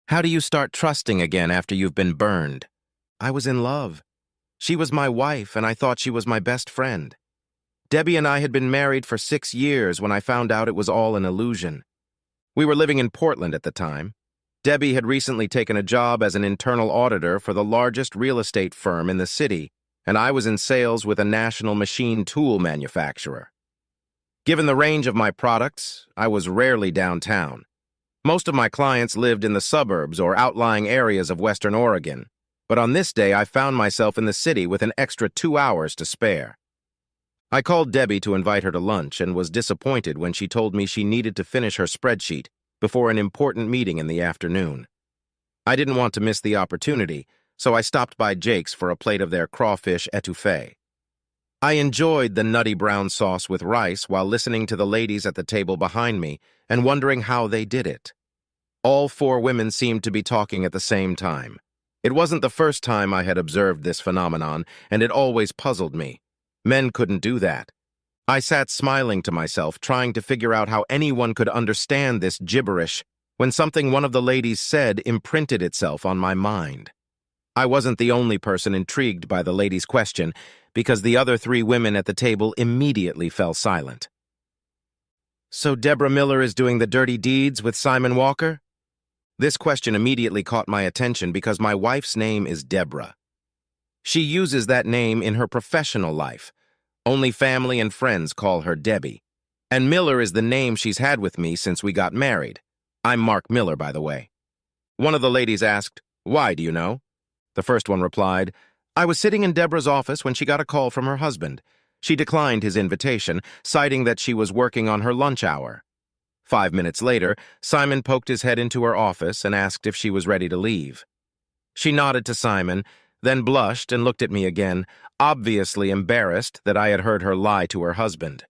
How do you start trusting again after you've been burned? I was in love. She was my wife, and I thought she was my best friend. Debbie and I had been married for 6 years when I found out it was all an illusion. We were living in Portland at the time. Debbie had recently taken a job as an internal auditor for the largest real estate firm in the city, and I was in sales with a national machine tool manufacturer. Given the range of my products, I was rarely downtown. Most of my clients lived in the suburbs or outlying areas of Western Oregon, but on this day I found myself in the city with an extra 2 hours to spare. I called Debbie to invite her to lunch and was disappointed when she told me she needed to finish her spreadsheet before an important meeting in the afternoon. I didn't want to miss the opportunity, so I stopped by Jake's for a plate of their crawfish etouffee. I enjoyed the nutty brown sauce with rice while listening to the ladies at the table behind me and wondering how they did it. All 4 women seemed to be talking at the same time. It wasn't the first time I had observed this phenomenon, and it always puzzled me. Men couldn't do that. I sat smiling to myself, trying to figure out how anyone could understand this gibberish, when something one of the ladies said imprinted itself on my mind. I wasn't the only person intrigued by the lady's question, because the other 3 women at the table immediately fell silent. So Deborah Miller is doing the dirty deeds with Simon Walker? This question immediately caught my attention because my wife's name is Deborah. She uses that name in her professional life. Only family and friends call her Debbie. And Miller is the name she's had with me since we got married. I'm Mark Miller, by the way. One of the ladies asked, "Why, do you know?" The first one replied, "I was sitting in Deborah's office when she got a call from her husband. She declined his invitation, citing that she was working on her lunch hour. 5 minutes later, Simon poked his head into her office and asked if she was ready to leave. She nodded to Simon, then blushed and looked at me again, obviously embarrassed that I had heard her lie to her husband.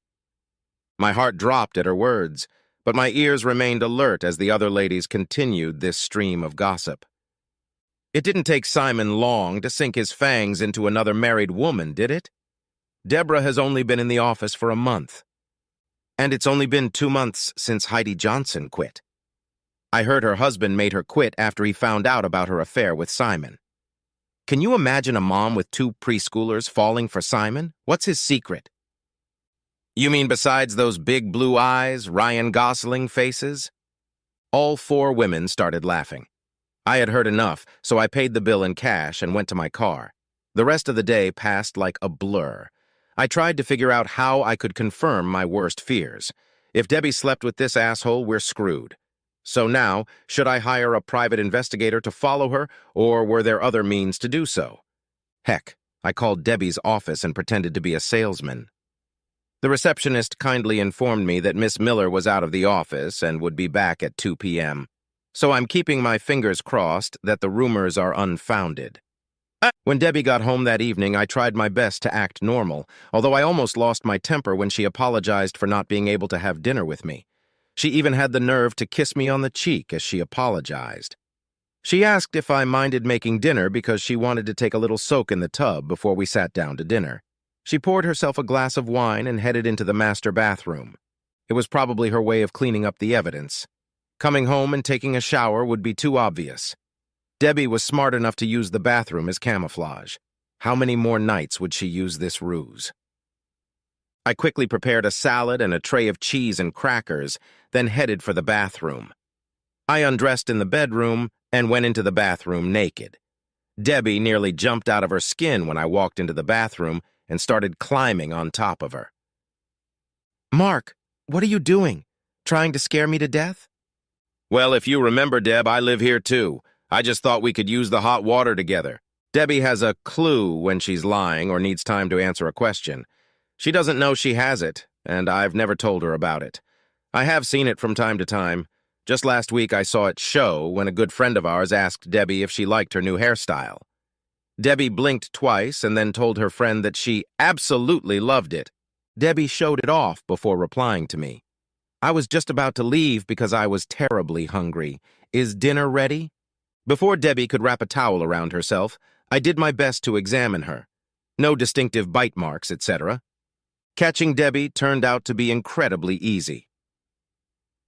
My heart dropped at her words, but my ears remained alert as the other ladies continued this stream of gossip. It didn't take Simon long to sink his fangs into another married woman, did it? Deborah has only been in the office for a month. And it's only been 2 months since Heidi Johnson quit. I heard her husband made her quit after he found out about her affair with Simon. Can you imagine a mom with 2 preschoolers falling for Simon? What's his secret? You mean besides those big blue eyes, Ryan Gosling faces? All 4 women started laughing. I had heard enough, so I paid the bill in cash and went to my car. The rest of the day passed like a blur. I tried to figure out how I could confirm my worst fears. If Debbie slept with this asshole, we're screwed. So now, should I hire a private investigator to follow her, or were there other means to do so? Heck, I called Debbie's office and pretended to be a salesman. The receptionist kindly informed me that Miss Miller was out of the office and would be back at 2 p.m., so I'm keeping my fingers crossed that the rumors are unfounded. When Debbie got home that evening, I tried my best to act normal, although I almost lost my temper when she apologized for not being able to have dinner with me. She even had the nerve to kiss me on the cheek as she apologized. She asked if I minded making dinner because she wanted to take a little soak in the tub before we sat down to dinner. She poured herself a glass of wine and headed into the master bathroom. It was probably her way of cleaning up the evidence. Coming home and taking a shower would be too obvious. Debbie was smart enough to use the bathroom as camouflage. How many more nights would she use this ruse? I quickly prepared a salad and a tray of cheese and crackers, then headed for the bathroom. I undressed in the bedroom and went into the bathroom naked. Debbie nearly jumped out of her skin when I walked into the bathroom and started climbing on top of her. "Mark, what are you doing? Trying to scare me to death?" "Well, if you remember, Deb, I live here too. I just thought we could use the hot water together." Debbie has a clue when she's lying or needs time to answer a question. She doesn't know she has it, and I've never told her about it. I have seen it from time to time. Just last week I saw it show when a good friend of ours asked Debbie if she liked her new hairstyle. Debbie blinked twice and then told her friend that she absolutely loved it. Debbie showed it off before replying to me. I was just about to leave because I was terribly hungry. "Is dinner ready?" Before Debbie could wrap a towel around herself, I did my best to examine her. No distinctive bite marks, etc. Catching Debbie turned out to be incredibly easy.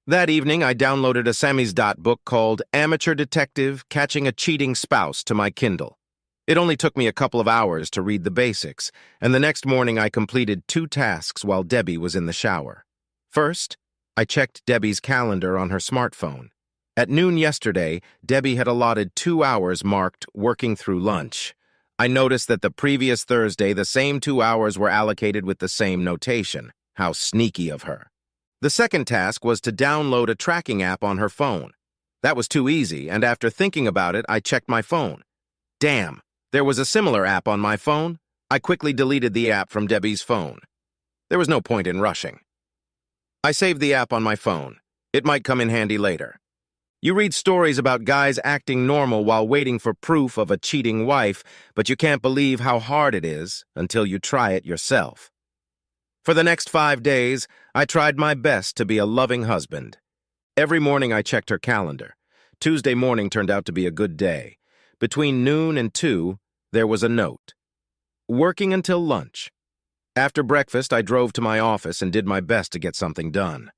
That evening, I downloaded a samizdat book called Amateur Detective Catching a Cheating Spouse to my Kindle. It only took me a couple of hours to read the basics, and the next morning I completed 2 tasks while Debbie was in the shower. First, I checked Debbie's calendar on her smartphone. At noon yesterday, Debbie had allotted 2 hours marked working through lunch. I noticed that the previous Thursday, the same 2 hours were allocated with the same notation. How sneaky of her. The second task was to download a tracking app on her phone. That was too easy, and after thinking about it, I checked my phone. Damn, there was a similar app on my phone. I quickly deleted the app from Debbie's phone. There was no point in rushing. I saved the app on my phone. It might come in handy later. You read stories about guys acting normal while waiting for proof of a cheating wife, but you can't believe how hard it is until you try it yourself. For the next 5 days, I tried my best to be a loving husband. Every morning I checked her calendar. Tuesday morning turned out to be a good day. Between noon and 2, there was a note. Working until lunch. After breakfast, I drove to my office and did my best to get something done.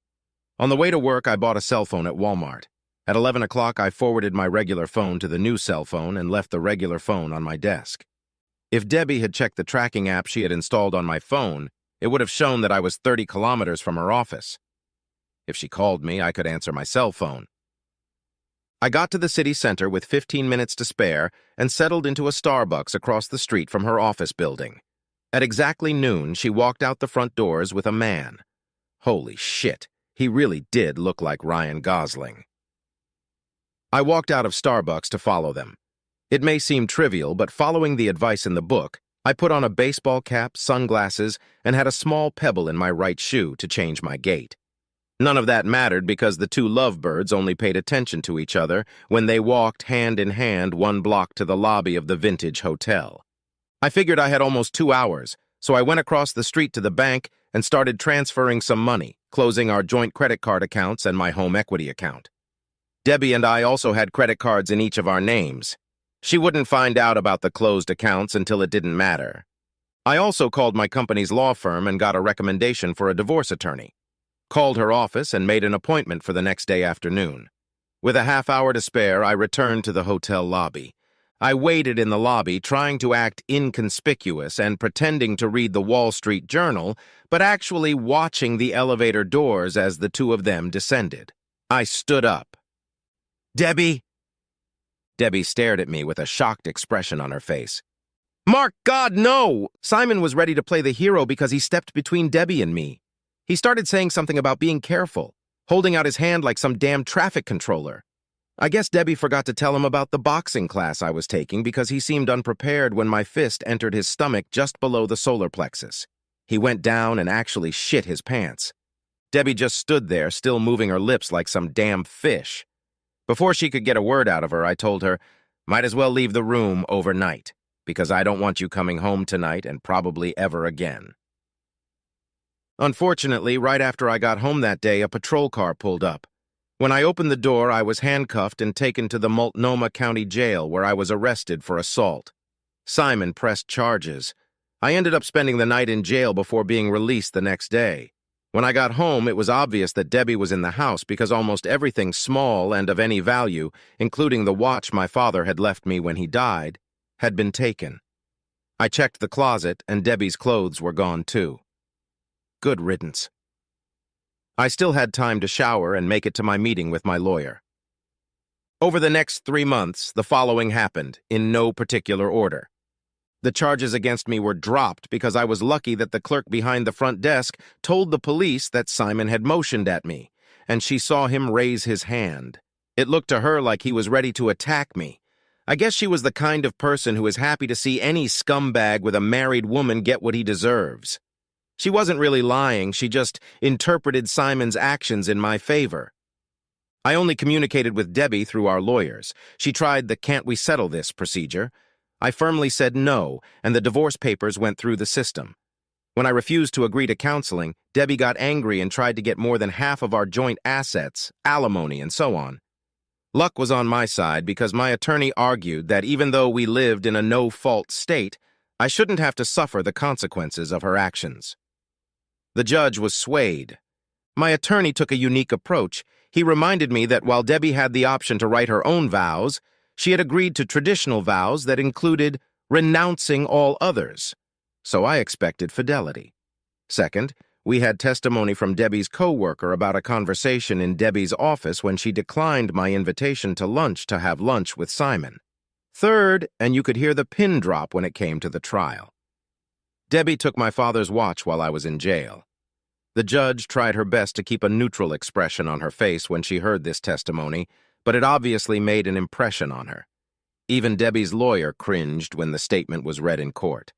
On the way to work, I bought a cell phone at Walmart. At 11 o'clock, I forwarded my regular phone to the new cell phone and left the regular phone on my desk. If Debbie had checked the tracking app she had installed on my phone, it would have shown that I was 30 kilometers from her office. If she called me, I could answer my cell phone. I got to the city center with 15 minutes to spare and settled into a Starbucks across the street from her office building. At exactly noon, she walked out the front doors with a man. Holy shit, he really did look like Ryan Gosling. I walked out of Starbucks to follow them. It may seem trivial, but following the advice in the book, I put on a baseball cap, sunglasses, and had a small pebble in my right shoe to change my gait. None of that mattered because the 2 lovebirds only paid attention to each other when they walked hand in hand 1 block to the lobby of the Vintage Hotel. I figured I had almost 2 hours, so I went across the street to the bank and started transferring some money, closing our joint credit card accounts and my home equity account. Debbie and I also had credit cards in each of our names. She wouldn't find out about the closed accounts until it didn't matter. I also called my company's law firm and got a recommendation for a divorce attorney. Called her office and made an appointment for the next day afternoon. With a half hour to spare, I returned to the hotel lobby. I waited in the lobby trying to act inconspicuous and pretending to read the Wall Street Journal, but actually watching the elevator doors as the 2 of them descended. I stood up. "Debbie?" Debbie stared at me with a shocked expression on her face. "Mark, God, no!" Simon was ready to play the hero because he stepped between Debbie and me. He started saying something about being careful, holding out his hand like some damn traffic controller. I guess Debbie forgot to tell him about the boxing class I was taking because he seemed unprepared when my fist entered his stomach just below the solar plexus. He went down and actually shit his pants. Debbie just stood there, still moving her lips like some damn fish. Before she could get a word out of her, I told her, "Might as well leave the room overnight, because I don't want you coming home tonight and probably ever again." Unfortunately, right after I got home that day, a patrol car pulled up. When I opened the door, I was handcuffed and taken to the Multnomah County Jail, where I was arrested for assault. Simon pressed charges. I ended up spending the night in jail before being released the next day. When I got home, it was obvious that Debbie was in the house because almost everything small and of any value, including the watch my father had left me when he died, had been taken. I checked the closet, and Debbie's clothes were gone too. Good riddance. I still had time to shower and make it to my meeting with my lawyer. Over the next 3 months, the following happened, in no particular order. The charges against me were dropped because I was lucky that the clerk behind the front desk told the police that Simon had motioned at me, and she saw him raise his hand. It looked to her like he was ready to attack me. I guess she was the kind of person who is happy to see any scumbag with a married woman get what he deserves. She wasn't really lying, she just interpreted Simon's actions in my favor. I only communicated with Debbie through our lawyers. She tried the "can't we settle this" procedure. I firmly said no, and the divorce papers went through the system. When I refused to agree to counseling, Debbie got angry and tried to get more than half of our joint assets, alimony, and so on. Luck was on my side because my attorney argued that even though we lived in a no-fault state, I shouldn't have to suffer the consequences of her actions. The judge was swayed. My attorney took a unique approach. He reminded me that while Debbie had the option to write her own vows, she had agreed to traditional vows that included renouncing all others. So I expected fidelity. Second, we had testimony from Debbie's co-worker about a conversation in Debbie's office when she declined my invitation to lunch to have lunch with Simon. Third, and you could hear the pin drop when it came to the trial. Debbie took my father's watch while I was in jail. The judge tried her best to keep a neutral expression on her face when she heard this testimony, but it obviously made an impression on her. Even Debbie's lawyer cringed when the statement was read in court.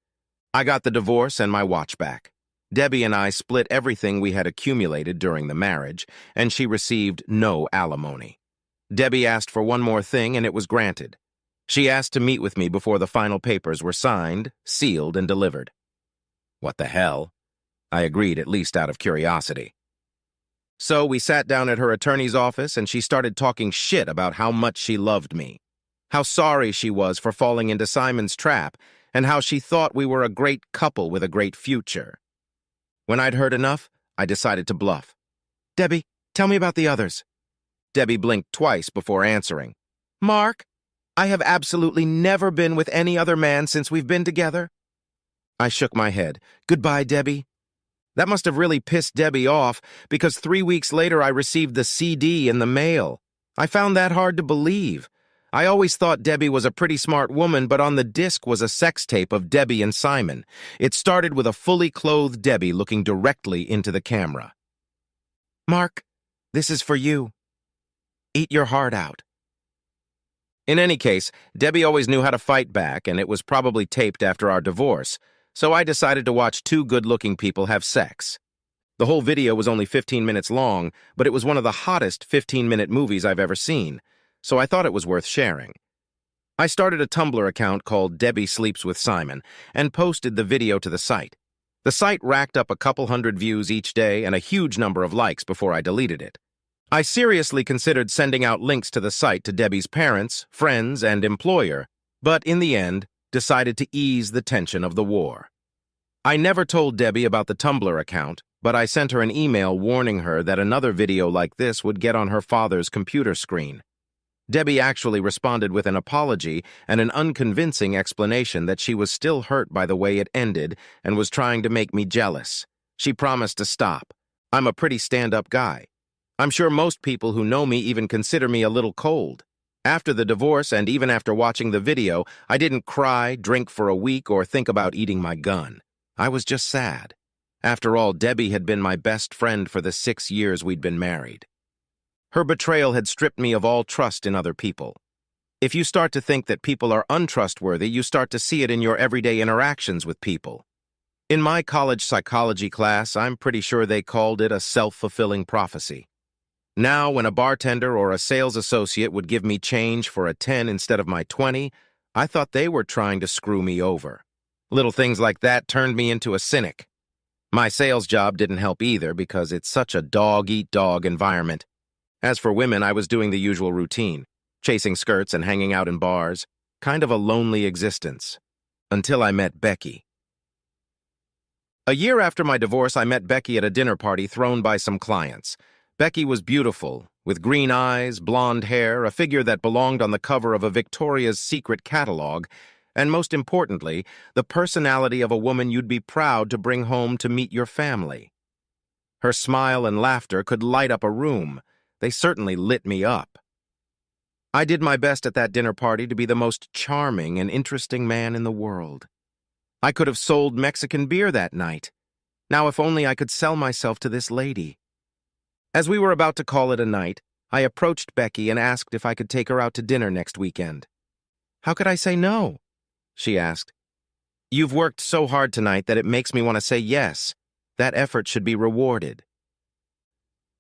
I got the divorce and my watch back. Debbie and I split everything we had accumulated during the marriage, and she received no alimony. Debbie asked for one more thing, and it was granted. She asked to meet with me before the final papers were signed, sealed, and delivered. What the hell? I agreed, at least out of curiosity. So we sat down at her attorney's office, and she started talking shit about how much she loved me, how sorry she was for falling into Simon's trap, and how she thought we were a great couple with a great future. When I'd heard enough, I decided to bluff. "Debbie, tell me about the others." Debbie blinked twice before answering. "Mark, I have absolutely never been with any other man since we've been together." I shook my head. "Goodbye, Debbie." That must have really pissed Debbie off, because 3 weeks later I received the CD in the mail. I found that hard to believe. I always thought Debbie was a pretty smart woman, but on the disc was a sex tape of Debbie and Simon. It started with a fully clothed Debbie looking directly into the camera. "Mark, this is for you. Eat your heart out." In any case, Debbie always knew how to fight back, and it was probably taped after our divorce, so I decided to watch two good-looking people have sex. The whole video was only 15 minutes long, but it was one of the hottest 15-minute movies I've ever seen, so I thought it was worth sharing. I started a Tumblr account called Debbie Sleeps with Simon and posted the video to the site. The site racked up a couple hundred views each day and a huge number of likes before I deleted it. I seriously considered sending out links to the site to Debbie's parents, friends, and employer, but in the end, decided to ease the tension of the war. I never told Debbie about the Tumblr account, but I sent her an email warning her that another video like this would get on her father's computer screen. Debbie actually responded with an apology and an unconvincing explanation that she was still hurt by the way it ended and was trying to make me jealous. She promised to stop. I'm a pretty stand-up guy. I'm sure most people who know me even consider me a little cold. After the divorce and even after watching the video, I didn't cry, drink for a week, or think about eating my gun. I was just sad. After all, Debbie had been my best friend for the 6 years we'd been married. Her betrayal had stripped me of all trust in other people. If you start to think that people are untrustworthy, you start to see it in your everyday interactions with people. In my college psychology class, I'm pretty sure they called it a self-fulfilling prophecy. Now, when a bartender or a sales associate would give me change for a 10 instead of my 20, I thought they were trying to screw me over. Little things like that turned me into a cynic. My sales job didn't help either because it's such a dog-eat-dog environment. As for women, I was doing the usual routine, chasing skirts and hanging out in bars, kind of a lonely existence, until I met Becky. A year after my divorce, I met Becky at a dinner party thrown by some clients. Becky was beautiful, with green eyes, blonde hair, a figure that belonged on the cover of a Victoria's Secret catalog, and most importantly, the personality of a woman you'd be proud to bring home to meet your family. Her smile and laughter could light up a room. They certainly lit me up. I did my best at that dinner party to be the most charming and interesting man in the world. I could have sold Mexican beer that night. Now, if only I could sell myself to this lady. As we were about to call it a night, I approached Becky and asked if I could take her out to dinner next weekend. "How could I say no?" she asked. "You've worked so hard tonight that it makes me want to say yes. That effort should be rewarded."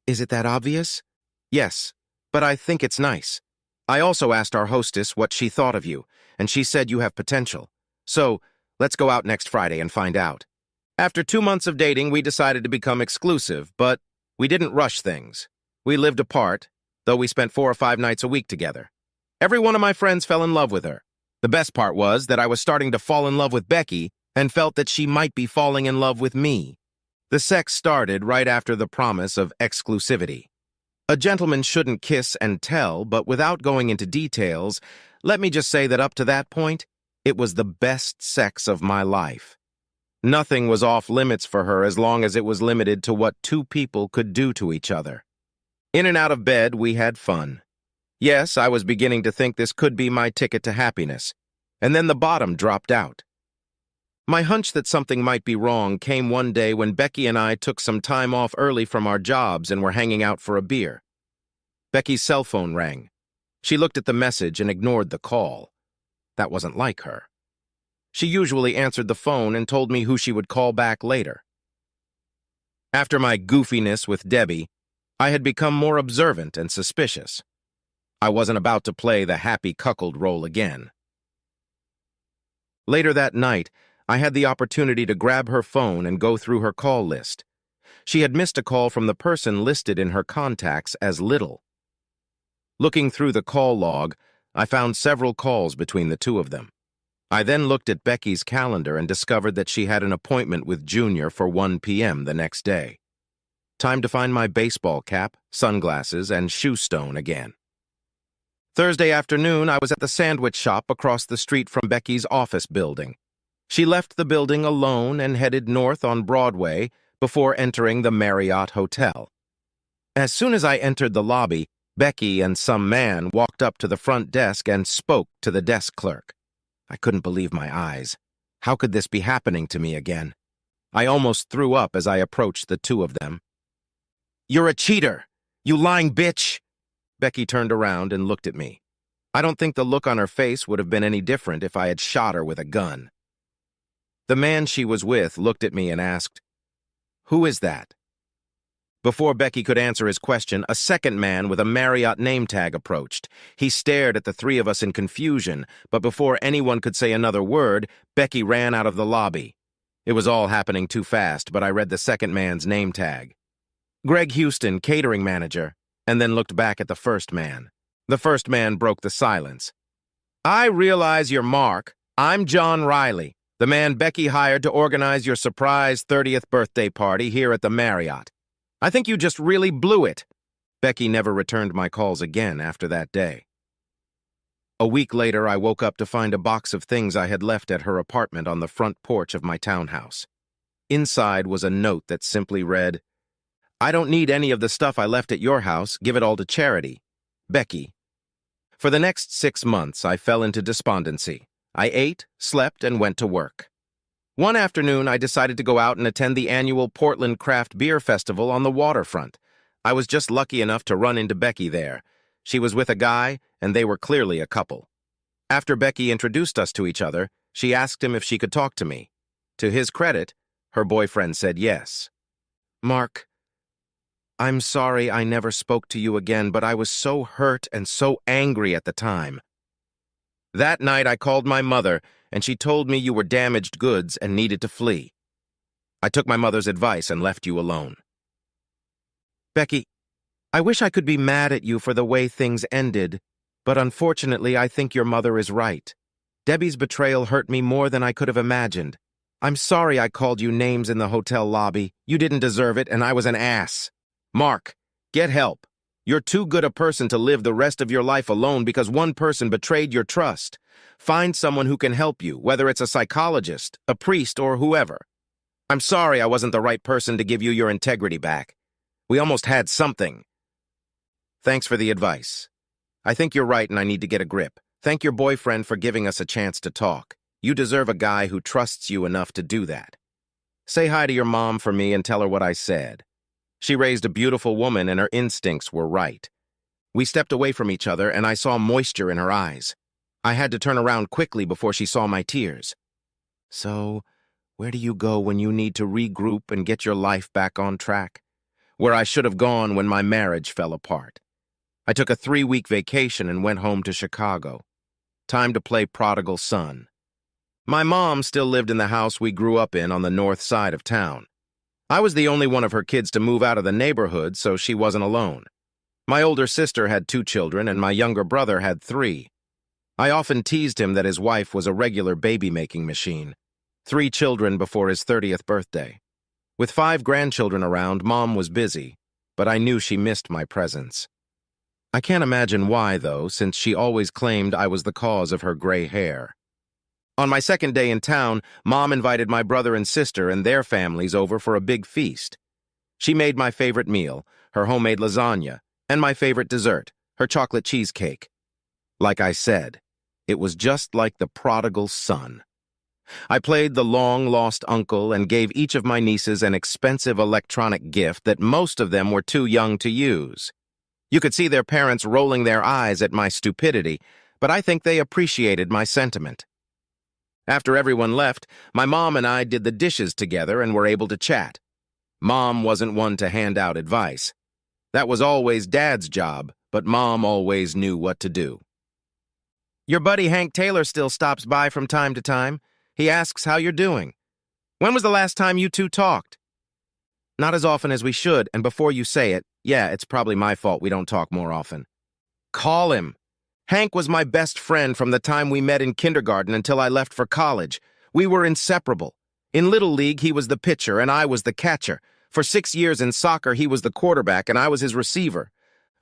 "Is it that obvious?" "Yes, but I think it's nice. I also asked our hostess what she thought of you, and she said you have potential. So, let's go out next Friday and find out." After 2 months of dating, we decided to become exclusive, but we didn't rush things. We lived apart, though we spent 4 or 5 nights a week together. Every one of my friends fell in love with her. The best part was that I was starting to fall in love with Becky and felt that she might be falling in love with me. The sex started right after the promise of exclusivity. A gentleman shouldn't kiss and tell, but without going into details, let me just say that up to that point, it was the best sex of my life. Nothing was off limits for her as long as it was limited to what two people could do to each other. In and out of bed, we had fun. Yes, I was beginning to think this could be my ticket to happiness, and then the bottom dropped out. My hunch that something might be wrong came one day when Becky and I took some time off early from our jobs and were hanging out for a beer. Becky's cell phone rang. She looked at the message and ignored the call. That wasn't like her. She usually answered the phone and told me who she would call back later. After my goofiness with Debbie, I had become more observant and suspicious. I wasn't about to play the happy cuckold role again. Later that night, I had the opportunity to grab her phone and go through her call list. She had missed a call from the person listed in her contacts as Little. Looking through the call log, I found several calls between the two of them. I then looked at Becky's calendar and discovered that she had an appointment with Junior for 1 p.m. the next day. Time to find my baseball cap, sunglasses, and shoe stone again. Thursday afternoon, I was at the sandwich shop across the street from Becky's office building. She left the building alone and headed north on Broadway before entering the Marriott Hotel. As soon as I entered the lobby, Becky and some man walked up to the front desk and spoke to the desk clerk. I couldn't believe my eyes. How could this be happening to me again? I almost threw up as I approached the two of them. "You're a cheater! You lying bitch!" Becky turned around and looked at me. I don't think the look on her face would have been any different if I had shot her with a gun. The man she was with looked at me and asked, "Who is that?" Before Becky could answer his question, a second man with a Marriott name tag approached. He stared at the three of us in confusion, but before anyone could say another word, Becky ran out of the lobby. It was all happening too fast, but I read the second man's name tag. Greg Houston, catering manager, and then looked back at the first man. The first man broke the silence. "I realize you're Mark. I'm John Riley, the man Becky hired to organize your surprise 30th birthday party here at the Marriott. I think you just really blew it." Becky never returned my calls again after that day. A week later, I woke up to find a box of things I had left at her apartment on the front porch of my townhouse. Inside was a note that simply read, "I don't need any of the stuff I left at your house. Give it all to charity. Becky." For the next 6 months, I fell into despondency. I ate, slept, and went to work. One afternoon, I decided to go out and attend the annual Portland Craft Beer Festival on the waterfront. I was just lucky enough to run into Becky there. She was with a guy, and they were clearly a couple. After Becky introduced us to each other, she asked him if she could talk to me. To his credit, her boyfriend said yes. "Mark, I'm sorry I never spoke to you again, but I was so hurt and so angry at the time. That night I called my mother, and she told me you were damaged goods and needed to flee. I took my mother's advice and left you alone." Becky, I wish I could be mad at you for the way things ended, but unfortunately I think your mother is right. Debbie's betrayal hurt me more than I could have imagined. I'm sorry I called you names in the hotel lobby. You didn't deserve it, and I was an ass. Mark, get help. You're too good a person to live the rest of your life alone because one person betrayed your trust. Find someone who can help you, whether it's a psychologist, a priest, or whoever. I'm sorry I wasn't the right person to give you your integrity back. We almost had something. Thanks for the advice. I think you're right and I need to get a grip. Thank your boyfriend for giving us a chance to talk. You deserve a guy who trusts you enough to do that. Say hi to your mom for me and tell her what I said. She raised a beautiful woman and her instincts were right. We stepped away from each other and I saw moisture in her eyes. I had to turn around quickly before she saw my tears. So, where do you go when you need to regroup and get your life back on track? Where I should have gone when my marriage fell apart. I took a 3-week vacation and went home to Chicago. Time to play prodigal son. My mom still lived in the house we grew up in on the north side of town. I was the only one of her kids to move out of the neighborhood, so she wasn't alone. My older sister had 2 children, and my younger brother had 3. I often teased him that his wife was a regular baby-making machine. 3 children before his 30th birthday. With 5 grandchildren around, Mom was busy. but I knew she missed my presence. I can't imagine why, though, since she always claimed I was the cause of her gray hair. On my second day in town, Mom invited my brother and sister and their families over for a big feast. She made my favorite meal, her homemade lasagna, and my favorite dessert, her chocolate cheesecake. Like I said, it was just like the prodigal son. I played the long-lost uncle and gave each of my nieces an expensive electronic gift that most of them were too young to use. You could see their parents rolling their eyes at my stupidity, but I think they appreciated my sentiment. After everyone left, my mom and I did the dishes together and were able to chat. Mom wasn't one to hand out advice. That was always Dad's job, but Mom always knew what to do. Your buddy Hank Taylor still stops by from time to time. He asks how you're doing. When was the last time you two talked? Not as often as we should, and before you say it, yeah, it's probably my fault we don't talk more often. Call him. Hank was my best friend from the time we met in kindergarten until I left for college. We were inseparable. In Little League, he was the pitcher and I was the catcher. For 6 years in soccer, he was the quarterback and I was his receiver.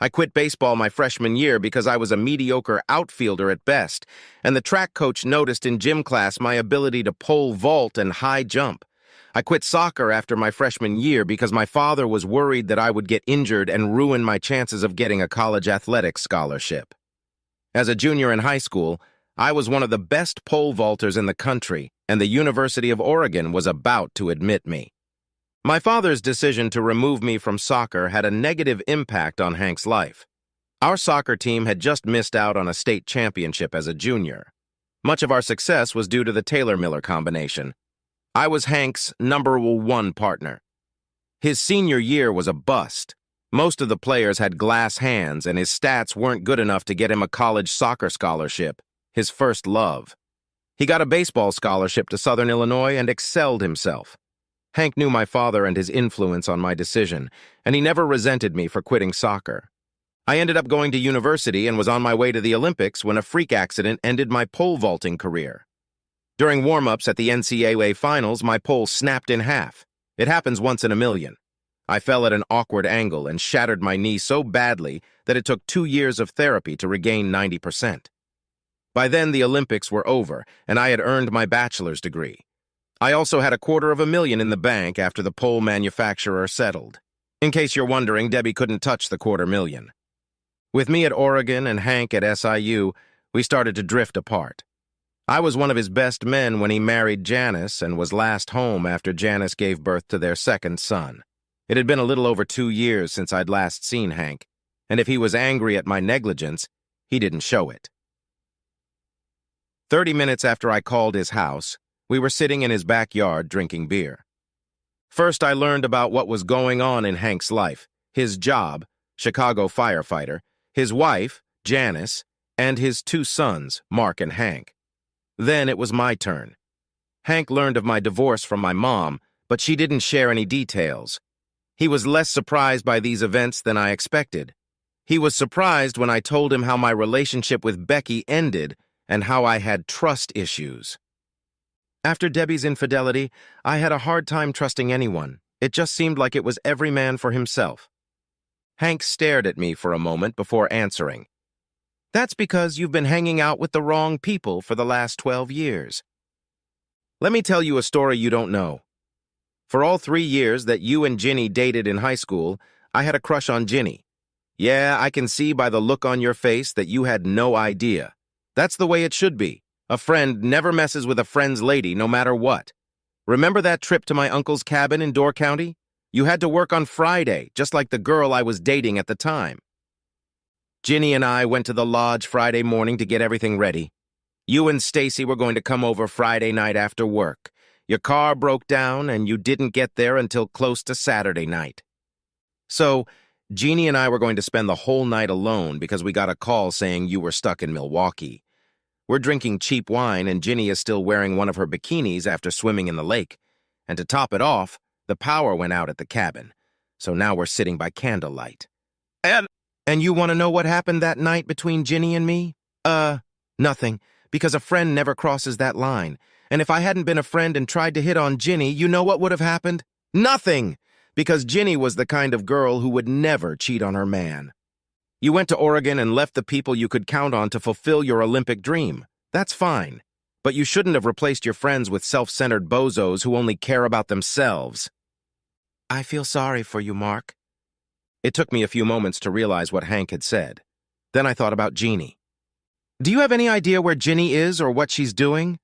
I quit baseball my freshman year because I was a mediocre outfielder at best, and the track coach noticed in gym class my ability to pole vault and high jump. I quit soccer after my freshman year because my father was worried that I would get injured and ruin my chances of getting a college athletics scholarship. As a junior in high school, I was one of the best pole vaulters in the country, and the University of Oregon was about to admit me. My father's decision to remove me from soccer had a negative impact on Hank's life. Our soccer team had just missed out on a state championship as a junior. Much of our success was due to the Taylor-Miller combination. I was Hank's #1 partner. His senior year was a bust. Most of the players had glass hands, and his stats weren't good enough to get him a college soccer scholarship, his first love. He got a baseball scholarship to Southern Illinois and excelled himself. Hank knew my father and his influence on my decision, and he never resented me for quitting soccer. I ended up going to university and was on my way to the Olympics when a freak accident ended my pole vaulting career. During warm-ups at the NCAA finals, my pole snapped in half. It happens once in a million. I fell at an awkward angle and shattered my knee so badly that it took 2 years of therapy to regain 90%. By then, the Olympics were over, and I had earned my bachelor's degree. I also had $250,000 in the bank after the pole manufacturer settled. In case you're wondering, Debbie couldn't touch the $250,000. With me at Oregon and Hank at SIU, we started to drift apart. I was one of his best men when he married Janice and was last home after Janice gave birth to their second son. It had been a little over 2 years since I'd last seen Hank, and if he was angry at my negligence, he didn't show it. 30 minutes after I called his house, we were sitting in his backyard drinking beer. First, I learned about what was going on in Hank's life, his job, Chicago firefighter, his wife, Janice, and his 2 sons, Mark and Hank. Then it was my turn. Hank learned of my divorce from my mom, but she didn't share any details. He was less surprised by these events than I expected. He was surprised when I told him how my relationship with Becky ended and how I had trust issues. After Debbie's infidelity, I had a hard time trusting anyone. It just seemed like it was every man for himself. Hank stared at me for a moment before answering. That's because you've been hanging out with the wrong people for the last 12 years. Let me tell you a story you don't know. For all 3 years that you and Ginny dated in high school, I had a crush on Ginny. Yeah, I can see by the look on your face that you had no idea. That's the way it should be. A friend never messes with a friend's lady, no matter what. Remember that trip to my uncle's cabin in Door County? You had to work on Friday, just like the girl I was dating at the time. Ginny and I went to the lodge Friday morning to get everything ready. You and Stacy were going to come over Friday night after work. Your car broke down, and you didn't get there until close to Saturday night. So, Jeannie and I were going to spend the whole night alone because we got a call saying you were stuck in Milwaukee. We're drinking cheap wine, and Ginny is still wearing one of her bikinis after swimming in the lake. And to top it off, the power went out at the cabin. So now we're sitting by candlelight. And you want to know what happened that night between Ginny and me? Nothing, because a friend never crosses that line. And if I hadn't been a friend and tried to hit on Ginny, you know what would have happened? Nothing! because Ginny was the kind of girl who would never cheat on her man. You went to Oregon and left the people you could count on to fulfill your Olympic dream. That's fine. But you shouldn't have replaced your friends with self-centered bozos who only care about themselves. I feel sorry for you, Mark. It took me a few moments to realize what Hank had said. Then I thought about Jeannie. Do you have any idea where Ginny is or what she's doing?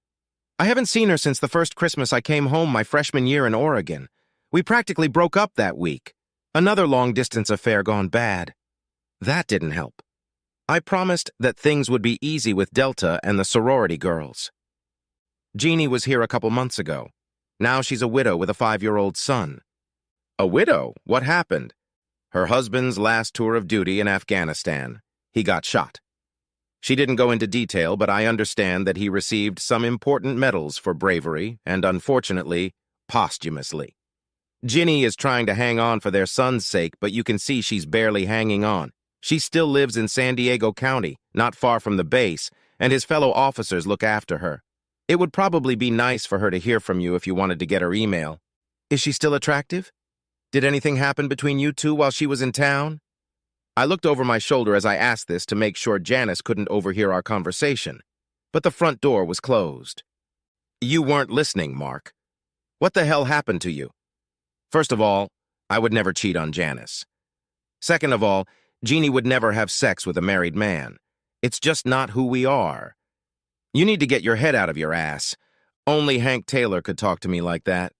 I haven't seen her since the first Christmas I came home my freshman year in Oregon. We practically broke up that week. Another long-distance affair gone bad. That didn't help. I promised that things would be easy with Delta and the sorority girls. Jeannie was here a couple months ago. Now she's a widow with a 5-year-old son. A widow? What happened? Her husband's last tour of duty in Afghanistan. He got shot. She didn't go into detail, but I understand that he received some important medals for bravery and, unfortunately, posthumously. Ginny is trying to hang on for their son's sake, but you can see she's barely hanging on. She still lives in San Diego County, not far from the base, and his fellow officers look after her. It would probably be nice for her to hear from you if you wanted to get her email. Is she still attractive? Did anything happen between you two while she was in town? I looked over my shoulder as I asked this to make sure Janice couldn't overhear our conversation, but the front door was closed. You weren't listening, Mark. What the hell happened to you? First of all, I would never cheat on Janice. Second of all, Jeannie would never have sex with a married man. It's just not who we are. You need to get your head out of your ass. Only Hank Taylor could talk to me like that.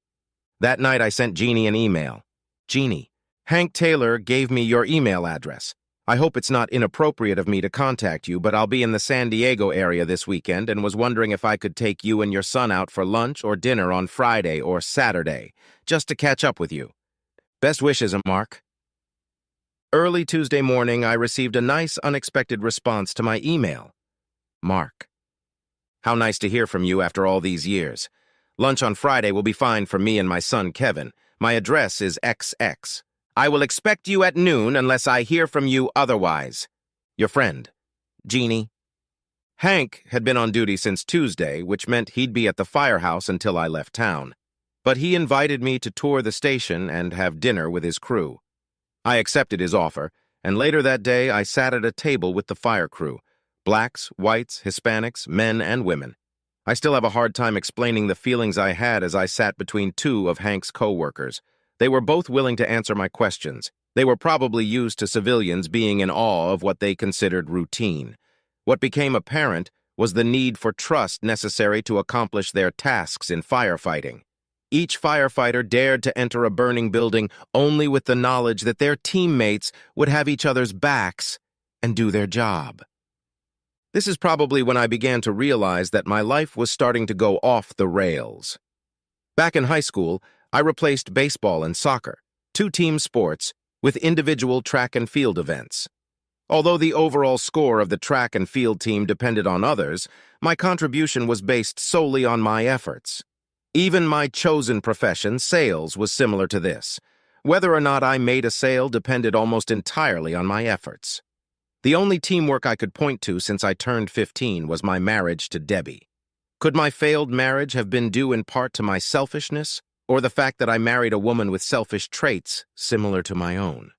That night I sent Jeannie an email. Jeannie, Hank Taylor gave me your email address. I hope it's not inappropriate of me to contact you, but I'll be in the San Diego area this weekend and was wondering if I could take you and your son out for lunch or dinner on Friday or Saturday, just to catch up with you. Best wishes, Mark. Early Tuesday morning, I received a nice, unexpected response to my email. Mark. How nice to hear from you after all these years. Lunch on Friday will be fine for me and my son, Kevin. My address is XX. I will expect you at noon unless I hear from you otherwise. Your friend, Jeannie. Hank had been on duty since Tuesday, which meant he'd be at the firehouse until I left town. But he invited me to tour the station and have dinner with his crew. I accepted his offer, and later that day I sat at a table with the fire crew. Blacks, whites, Hispanics, men, and women. I still have a hard time explaining the feelings I had as I sat between two of Hank's co-workers. They were both willing to answer my questions. They were probably used to civilians being in awe of what they considered routine. What became apparent was the need for trust necessary to accomplish their tasks in firefighting. Each firefighter dared to enter a burning building only with the knowledge that their teammates would have each other's backs and do their job. This is probably when I began to realize that my life was starting to go off the rails. Back in high school, I replaced baseball and soccer, two team sports, with individual track and field events. Although the overall score of the track and field team depended on others, my contribution was based solely on my efforts. Even my chosen profession, sales, was similar to this. Whether or not I made a sale depended almost entirely on my efforts. The only teamwork I could point to since I turned 15 was my marriage to Debbie. Could my failed marriage have been due in part to my selfishness, or the fact that I married a woman with selfish traits similar to my own?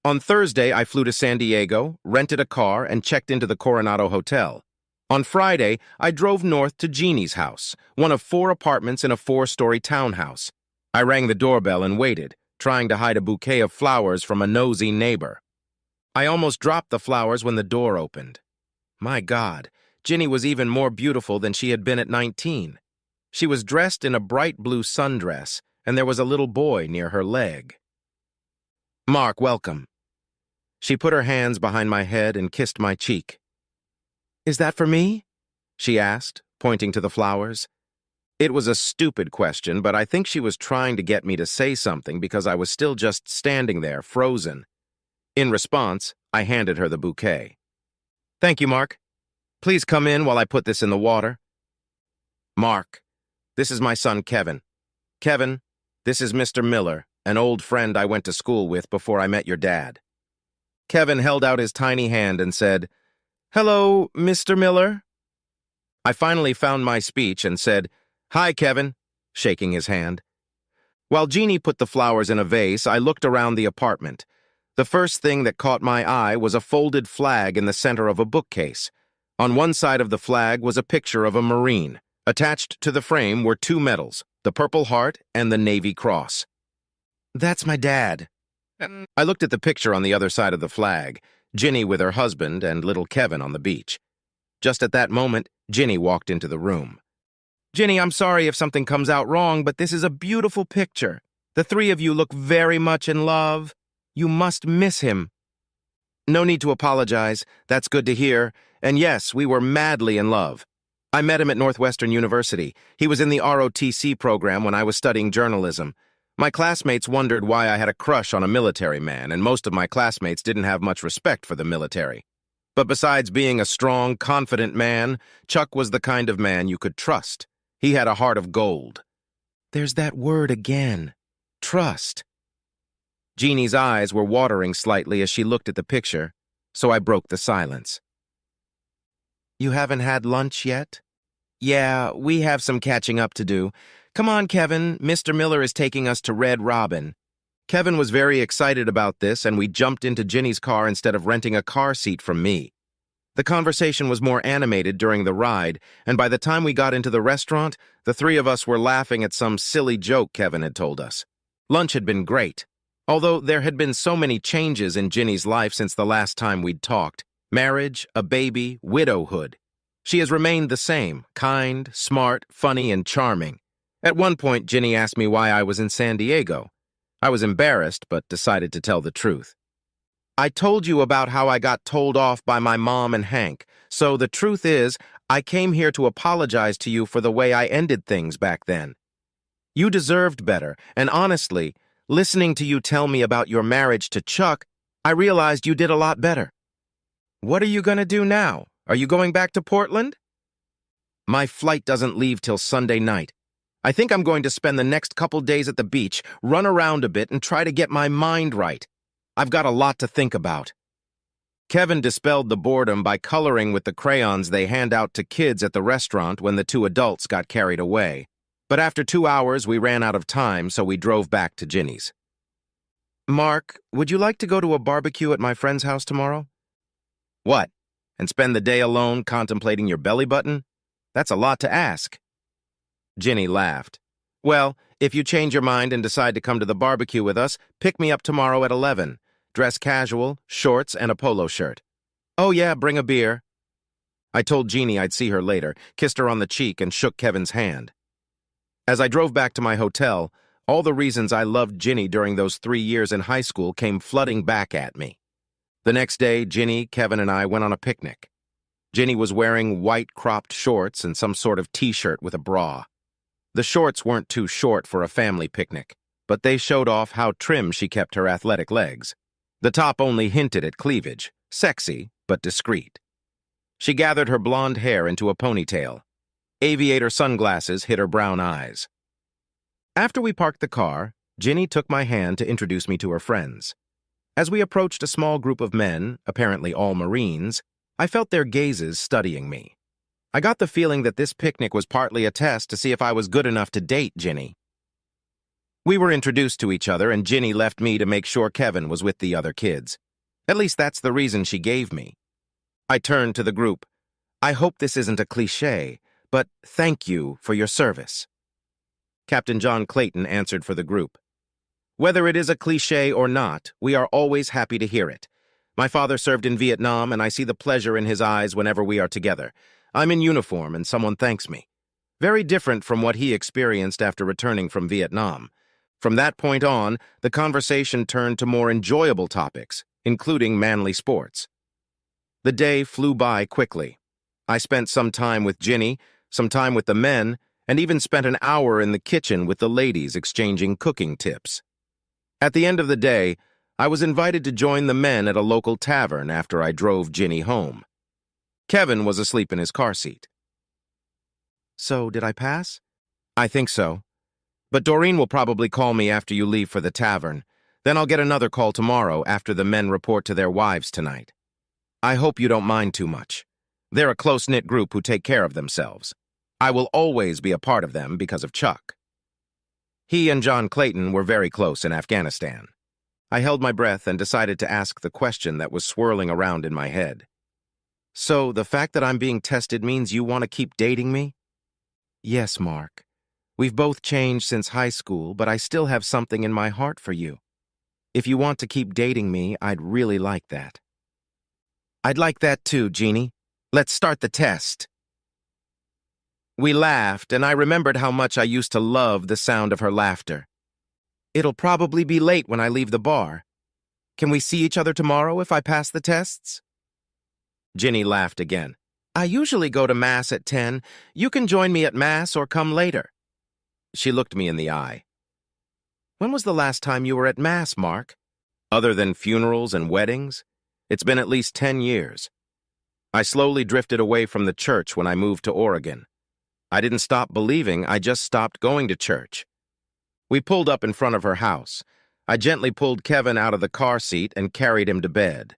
On Thursday, I flew to San Diego, rented a car, and checked into the Coronado Hotel. On Friday, I drove north to Jeannie's house, one of 4 apartments in a 4-story townhouse. I rang the doorbell and waited, trying to hide a bouquet of flowers from a nosy neighbor. I almost dropped the flowers when the door opened. My God, Ginny was even more beautiful than she had been at 19. She was dressed in a bright blue sundress, and there was a little boy near her leg. Mark, welcome. She put her hands behind my head and kissed my cheek. Is that for me? She asked, pointing to the flowers. It was a stupid question, but I think she was trying to get me to say something because I was still just standing there, frozen. In response, I handed her the bouquet. Thank you, Mark. Please come in while I put this in the water. Mark, this is my son, Kevin. Kevin, this is Mr. Miller, an old friend I went to school with before I met your dad. Kevin held out his tiny hand and said, Hello, Mr. Miller. I finally found my speech and said, Hi, Kevin, shaking his hand. While Jeannie put the flowers in a vase, I looked around the apartment. The first thing that caught my eye was a folded flag in the center of a bookcase. On one side of the flag was a picture of a Marine. Attached to the frame were two medals, the Purple Heart and the Navy Cross. "That's my dad." I looked at the picture on the other side of the flag, Ginny with her husband and little Kevin on the beach. Just at that moment, Ginny walked into the room. "Ginny, I'm sorry if something comes out wrong, but this is a beautiful picture. The three of you look very much in love. You must miss him." "No need to apologize. That's good to hear. And yes, we were madly in love. I met him at Northwestern University. He was in the ROTC program when I was studying journalism. My classmates wondered why I had a crush on a military man, and most of my classmates didn't have much respect for the military. But besides being a strong, confident man, Chuck was the kind of man you could trust. He had a heart of gold." There's that word again. Trust. Jeannie's eyes were watering slightly as she looked at the picture, so I broke the silence. "You haven't had lunch yet?" "Yeah, we have some catching up to do. Come on, Kevin. Mr. Miller is taking us to Red Robin." Kevin was very excited about this, and we jumped into Ginny's car instead of renting a car seat from me. The conversation was more animated during the ride, and by the time we got into the restaurant, the three of us were laughing at some silly joke Kevin had told us. Lunch had been great. Although there had been so many changes in Ginny's life since the last time we'd talked. Marriage, a baby, widowhood. She has remained the same, kind, smart, funny, and charming. At one point, Ginny asked me why I was in San Diego. I was embarrassed, but decided to tell the truth. "I told you about how I got told off by my mom and Hank, so the truth is, I came here to apologize to you for the way I ended things back then. You deserved better, and honestly, listening to you tell me about your marriage to Chuck, I realized you did a lot better." "What are you going to do now? Are you going back to Portland?" "My flight doesn't leave till Sunday night. I think I'm going to spend the next couple days at the beach, run around a bit, and try to get my mind right. I've got a lot to think about." Kevin dispelled the boredom by coloring with the crayons they hand out to kids at the restaurant when the two adults got carried away. But after 2 hours, we ran out of time, so we drove back to Ginny's. "Mark, would you like to go to a barbecue at my friend's house tomorrow?" "What? And spend the day alone contemplating your belly button? That's a lot to ask." Ginny laughed. "Well, if you change your mind and decide to come to the barbecue with us, pick me up tomorrow at 11. Dress casual, shorts, and a polo shirt. Oh yeah, bring a beer." I told Jeannie I'd see her later, kissed her on the cheek, and shook Kevin's hand. As I drove back to my hotel, all the reasons I loved Ginny during those 3 years in high school came flooding back at me. The next day, Ginny, Kevin, and I went on a picnic. Ginny was wearing white cropped shorts and some sort of t-shirt with a bra. The shorts weren't too short for a family picnic, but they showed off how trim she kept her athletic legs. The top only hinted at cleavage, sexy, but discreet. She gathered her blonde hair into a ponytail. Aviator sunglasses hid her brown eyes. After we parked the car, Ginny took my hand to introduce me to her friends. As we approached a small group of men, apparently all Marines, I felt their gazes studying me. I got the feeling that this picnic was partly a test to see if I was good enough to date Ginny. We were introduced to each other, and Ginny left me to make sure Kevin was with the other kids. At least that's the reason she gave me. I turned to the group. "I hope this isn't a cliché, but thank you for your service." Captain John Clayton answered for the group. "Whether it is a cliché or not, we are always happy to hear it. My father served in Vietnam, and I see the pleasure in his eyes whenever we are together. I'm in uniform, and someone thanks me. Very different from what he experienced after returning from Vietnam. From that point on, the conversation turned to more enjoyable topics, including manly sports. The day flew by quickly. I spent some time with Ginny, some time with the men, and even spent an hour in the kitchen with the ladies exchanging cooking tips. At the end of the day, I was invited to join the men at a local tavern after I drove Ginny home. Kevin was asleep in his car seat. "So, did I pass?" "I think so. But Doreen will probably call me after you leave for the tavern. Then I'll get another call tomorrow after the men report to their wives tonight. I hope you don't mind too much. They're a close-knit group who take care of themselves. I will always be a part of them because of Chuck." He and John Clayton were very close in Afghanistan. I held my breath and decided to ask the question that was swirling around in my head. So, the fact that I'm being tested means you want to keep dating me? Yes, Mark. We've both changed since high school, but I still have something in my heart for you. If you want to keep dating me, I'd really like that. I'd like that too, Jeannie. Let's start the test. We laughed, and I remembered how much I used to love the sound of her laughter. It'll probably be late when I leave the bar. Can we see each other tomorrow if I pass the tests? Ginny laughed again. I usually go to Mass at 10. You can join me at Mass or come later. She looked me in the eye. When was the last time you were at Mass, Mark? Other than funerals and weddings? It's been at least 10 years. I slowly drifted away from the church when I moved to Oregon. I didn't stop believing, I just stopped going to church. We pulled up in front of her house. I gently pulled Kevin out of the car seat and carried him to bed.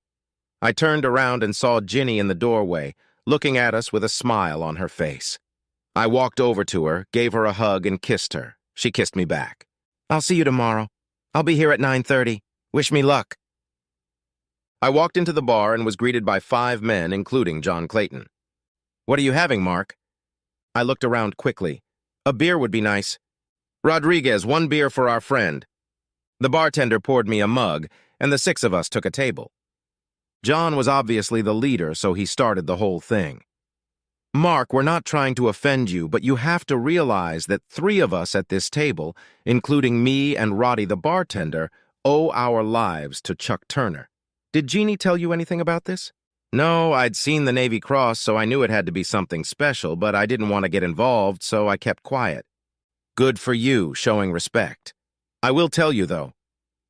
I turned around and saw Ginny in the doorway, looking at us with a smile on her face. I walked over to her, gave her a hug, and kissed her. She kissed me back. I'll see you tomorrow. I'll be here at 9:30. Wish me luck. I walked into the bar and was greeted by 5 men, including John Clayton. What are you having, Mark? I looked around quickly. A beer would be nice. Rodriguez, 1 beer for our friend. The bartender poured me a mug, and the 6 of us took a table. John was obviously the leader, so he started the whole thing. Mark, we're not trying to offend you, but you have to realize that 3 of us at this table, including me and Roddy the bartender, owe our lives to Chuck Turner. Did Jeannie tell you anything about this? No, I'd seen the Navy Cross, so I knew it had to be something special, but I didn't want to get involved, so I kept quiet. Good for you, showing respect. I will tell you, though.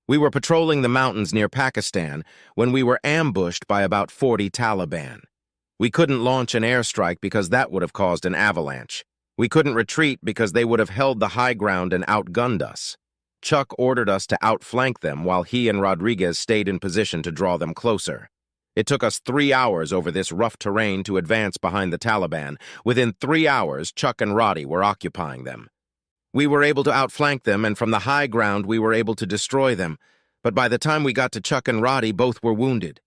We were patrolling the mountains near Pakistan when we were ambushed by about 40 Taliban. We couldn't launch an airstrike because that would have caused an avalanche. We couldn't retreat because they would have held the high ground and outgunned us. Chuck ordered us to outflank them while he and Rodriguez stayed in position to draw them closer. It took us 3 hours over this rough terrain to advance behind the Taliban. Within 3 hours, Chuck and Roddy were occupying them. We were able to outflank them, and from the high ground we were able to destroy them. But by the time we got to Chuck and Roddy, both were wounded.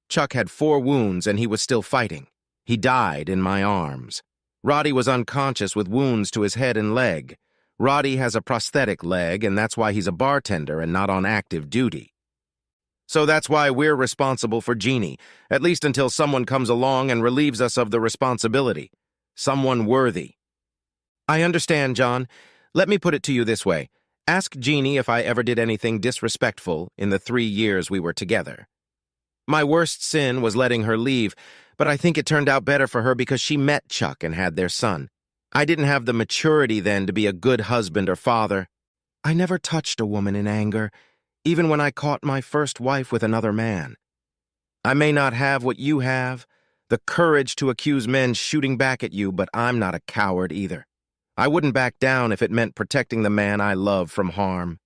Chuck had 4 wounds, and he was still fighting. He died in my arms. Roddy was unconscious with wounds to his head and leg. Roddy has a prosthetic leg, and that's why he's a bartender and not on active duty. So that's why we're responsible for Jeannie, at least until someone comes along and relieves us of the responsibility. Someone worthy. I understand, John. Let me put it to you this way. Ask Jeannie if I ever did anything disrespectful in the 3 years we were together. My worst sin was letting her leave, but I think it turned out better for her because she met Chuck and had their son. I didn't have the maturity then to be a good husband or father. I never touched a woman in anger, even when I caught my first wife with another man. I may not have what you have, the courage to accuse men shooting back at you, but I'm not a coward either. I wouldn't back down if it meant protecting the man I love from harm.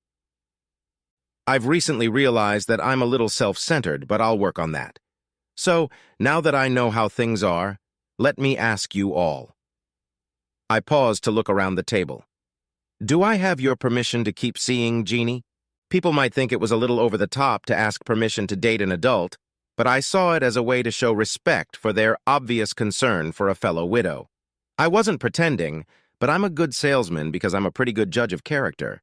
I've recently realized that I'm a little self-centered, but I'll work on that. So, now that I know how things are, let me ask you all. I paused to look around the table. Do I have your permission to keep seeing Jeannie? People might think it was a little over the top to ask permission to date an adult, but I saw it as a way to show respect for their obvious concern for a fellow widow. I wasn't pretending, but I'm a good salesman because I'm a pretty good judge of character.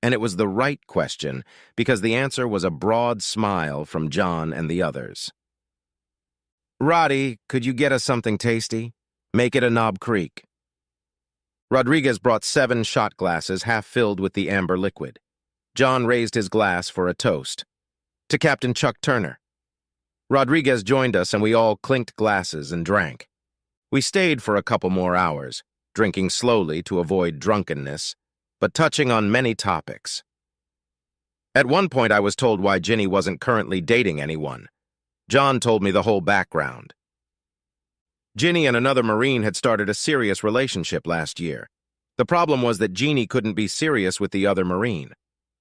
And it was the right question because the answer was a broad smile from John and the others. Roddy, could you get us something tasty? Make it a Knob Creek. Rodriguez brought 7 shot glasses half filled with the amber liquid. John raised his glass for a toast. To Captain Chuck Turner. Rodriguez joined us and we all clinked glasses and drank. We stayed for a couple more hours, drinking slowly to avoid drunkenness, but touching on many topics. At one point I was told why Ginny wasn't currently dating anyone. John told me the whole background. Ginny and another Marine had started a serious relationship last year. The problem was that Jeannie couldn't be serious with the other Marine,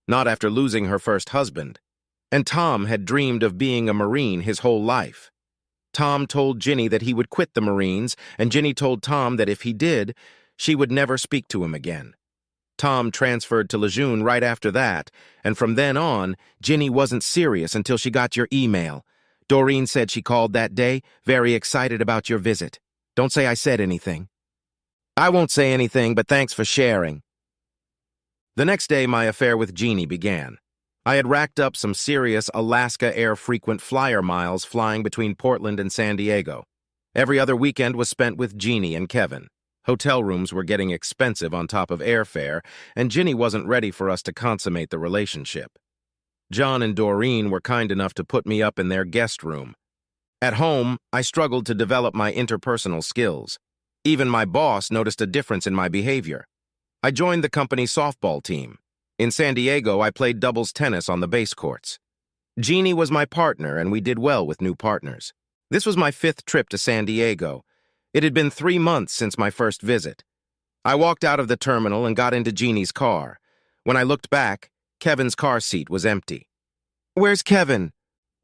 not after losing her first husband. And Tom had dreamed of being a Marine his whole life. Tom told Ginny that he would quit the Marines, and Ginny told Tom that if he did, she would never speak to him again. Tom transferred to Lejeune right after that, and from then on, Ginny wasn't serious until she got your email. Doreen said she called that day, very excited about your visit. Don't say I said anything. I won't say anything, but thanks for sharing. The next day, my affair with Jeannie began. I had racked up some serious Alaska Air frequent flyer miles flying between Portland and San Diego. Every other weekend was spent with Jeannie and Kevin. Hotel rooms were getting expensive on top of airfare, and Ginny wasn't ready for us to consummate the relationship. John and Doreen were kind enough to put me up in their guest room. At home, I struggled to develop my interpersonal skills. Even my boss noticed a difference in my behavior. I joined the company's softball team. In San Diego, I played doubles tennis on the base courts. Jeannie was my partner, and we did well with new partners. This was my 5th trip to San Diego. It had been 3 months since my first visit. I walked out of the terminal and got into Jeannie's car. When I looked back, Kevin's car seat was empty. "Where's Kevin?"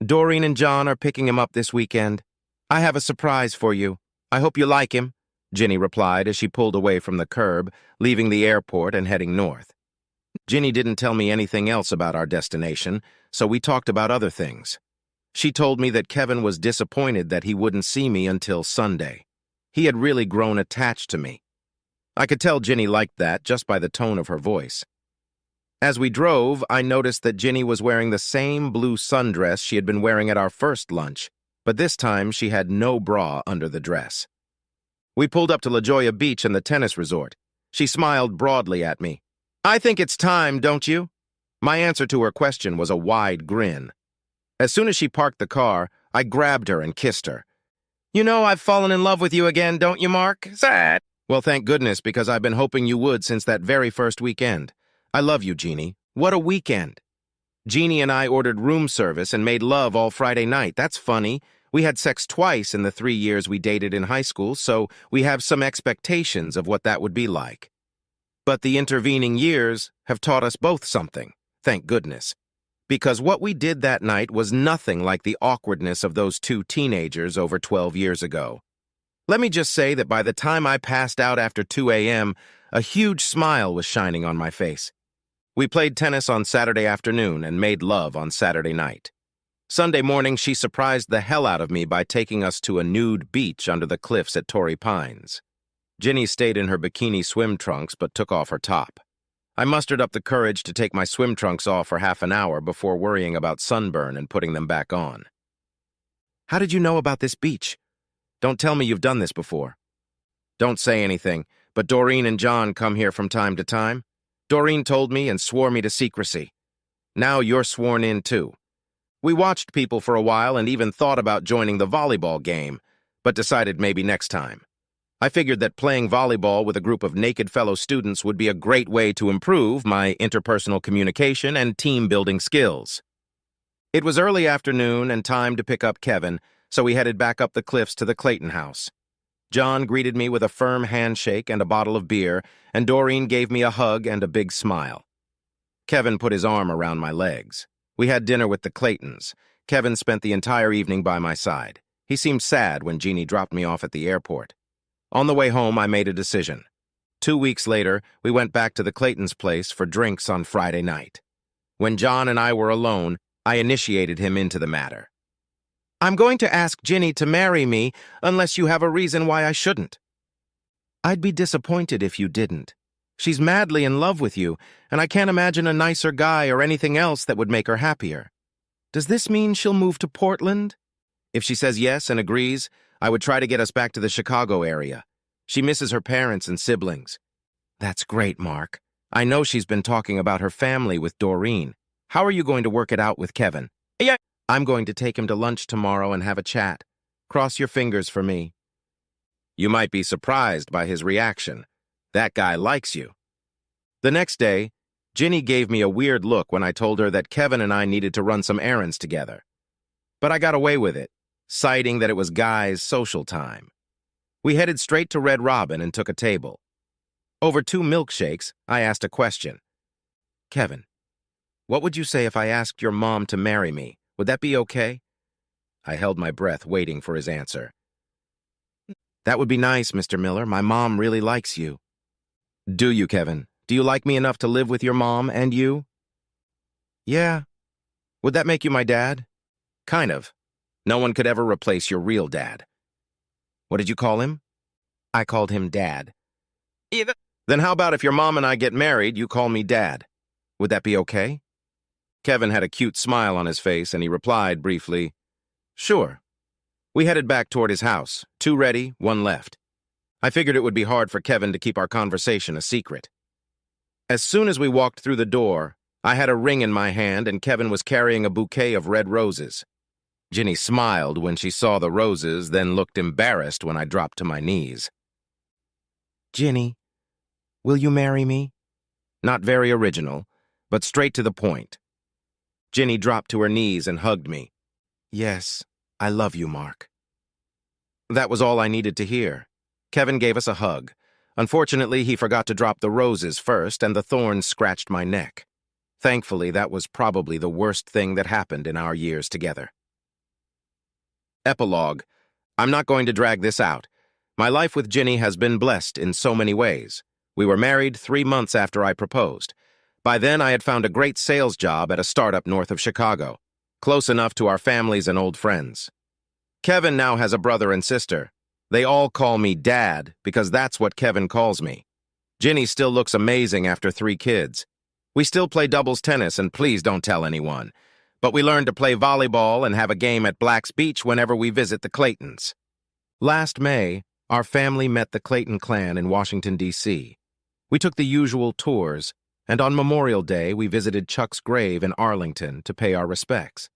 "Doreen and John are picking him up this weekend. I have a surprise for you. I hope you like him," Ginny replied as she pulled away from the curb, leaving the airport and heading north. Ginny didn't tell me anything else about our destination, so we talked about other things. She told me that Kevin was disappointed that he wouldn't see me until Sunday. He had really grown attached to me. I could tell Ginny liked that just by the tone of her voice. As we drove, I noticed that Ginny was wearing the same blue sundress she had been wearing at our first lunch, but this time she had no bra under the dress. We pulled up to La Jolla Beach and the tennis resort. She smiled broadly at me. "I think it's time, don't you?" My answer to her question was a wide grin. As soon as she parked the car, I grabbed her and kissed her. "You know I've fallen in love with you again, don't you, Mark? Sad." "Well, thank goodness, because I've been hoping you would since that very first weekend. I love you, Jeannie. What a weekend." Jeannie and I ordered room service and made love all Friday night. That's funny. We had sex twice in the 3 years we dated in high school, so we have some expectations of what that would be like. But the intervening years have taught us both something, thank goodness. Because what we did that night was nothing like the awkwardness of those 2 teenagers over 12 years ago. Let me just say that by the time I passed out after 2 a.m., a huge smile was shining on my face. We played tennis on Saturday afternoon and made love on Saturday night. Sunday morning, she surprised the hell out of me by taking us to a nude beach under the cliffs at Torrey Pines. Ginny stayed in her bikini swim trunks but took off her top. I mustered up the courage to take my swim trunks off for half an hour before worrying about sunburn and putting them back on. "How did you know about this beach? Don't tell me you've done this before." "Don't say anything, but Doreen and John come here from time to time. Doreen told me and swore me to secrecy. Now you're sworn in too. We watched people for a while and even thought about joining the volleyball game, but decided maybe next time. I figured that playing volleyball with a group of naked fellow students would be a great way to improve my interpersonal communication and team-building skills." It was early afternoon and time to pick up Kevin, so we headed back up the cliffs to the Clayton house. John greeted me with a firm handshake and a bottle of beer, and Doreen gave me a hug and a big smile. Kevin put his arm around my legs. We had dinner with the Claytons. Kevin spent the entire evening by my side. He seemed sad when Jeannie dropped me off at the airport. On the way home, I made a decision. 2 weeks later, we went back to the Claytons' place for drinks on Friday night. When John and I were alone, I initiated him into the matter. "I'm going to ask Ginny to marry me unless you have a reason why I shouldn't." "I'd be disappointed if you didn't. She's madly in love with you, and I can't imagine a nicer guy or anything else that would make her happier. Does this mean she'll move to Portland?" "If she says yes and agrees, I would try to get us back to the Chicago area. She misses her parents and siblings." "That's great, Mark. I know she's been talking about her family with Doreen. How are you going to work it out with Kevin?" "Yeah, I'm going to take him to lunch tomorrow and have a chat. Cross your fingers for me." You might be surprised by his reaction. That guy likes you. The next day, Ginny gave me a weird look when I told her that Kevin and I needed to run some errands together. But I got away with it, citing that it was guys' social time. We headed straight to Red Robin and took a table. Over 2 milkshakes, I asked a question. "Kevin, what would you say if I asked your mom to marry me? Would that be okay?" I held my breath, waiting for his answer. "That would be nice, Mr. Miller. My mom really likes you." "Do you, Kevin? Do you like me enough to live with your mom and you? Yeah. Would that make you my dad? Kind of. No one could ever replace your real dad. What did you call him? I called him Dad. Either. Then how about if your mom and I get married, you call me Dad? Would that be okay? Kevin had a cute smile on his face, and he replied briefly, Sure. We headed back toward his house, 2 ready, 1 left. I figured it would be hard for Kevin to keep our conversation a secret. As soon as we walked through the door, I had a ring in my hand and Kevin was carrying a bouquet of red roses. Ginny smiled when she saw the roses, then looked embarrassed when I dropped to my knees. Ginny, will you marry me? Not very original, but straight to the point. Ginny dropped to her knees and hugged me. Yes, I love you, Mark. That was all I needed to hear. Kevin gave us a hug. Unfortunately, he forgot to drop the roses first, and the thorns scratched my neck. Thankfully, that was probably the worst thing that happened in our years together. Epilogue. I'm not going to drag this out. My life with Ginny has been blessed in so many ways. We were married 3 months after I proposed. By then, I had found a great sales job at a startup north of Chicago, close enough to our families and old friends. Kevin now has a brother and sister. They all call me Dad because that's what Kevin calls me. Ginny still looks amazing after 3 kids. We still play doubles tennis, and please don't tell anyone. But we learned to play volleyball and have a game at Black's Beach whenever we visit the Claytons. Last May, our family met the Clayton clan in Washington, D.C. We took the usual tours, and on Memorial Day, we visited Chuck's grave in Arlington to pay our respects.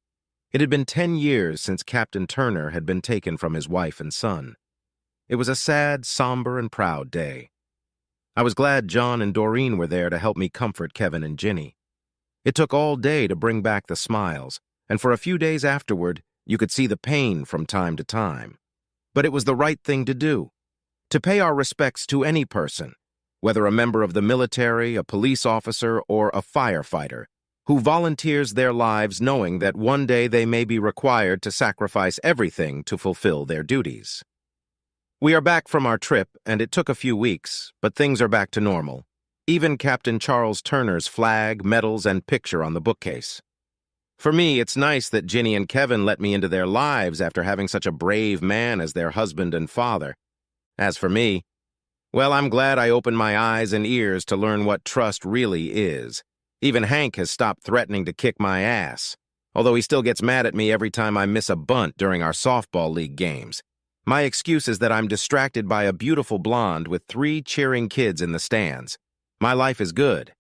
It had been 10 years since Captain Turner had been taken from his wife and son. It was a sad, somber, and proud day. I was glad John and Doreen were there to help me comfort Kevin and Ginny. It took all day to bring back the smiles, and for a few days afterward, you could see the pain from time to time. But it was the right thing to do. To pay our respects to any person, whether a member of the military, a police officer, or a firefighter, who volunteers their lives knowing that one day they may be required to sacrifice everything to fulfill their duties. We are back from our trip, and it took a few weeks, but things are back to normal. Even Captain Charles Turner's flag, medals, and picture on the bookcase. For me, it's nice that Ginny and Kevin let me into their lives after having such a brave man as their husband and father. As for me, well, I'm glad I opened my eyes and ears to learn what trust really is. Even Hank has stopped threatening to kick my ass, although he still gets mad at me every time I miss a bunt during our softball league games. My excuse is that I'm distracted by a beautiful blonde with 3 cheering kids in the stands. My life is good,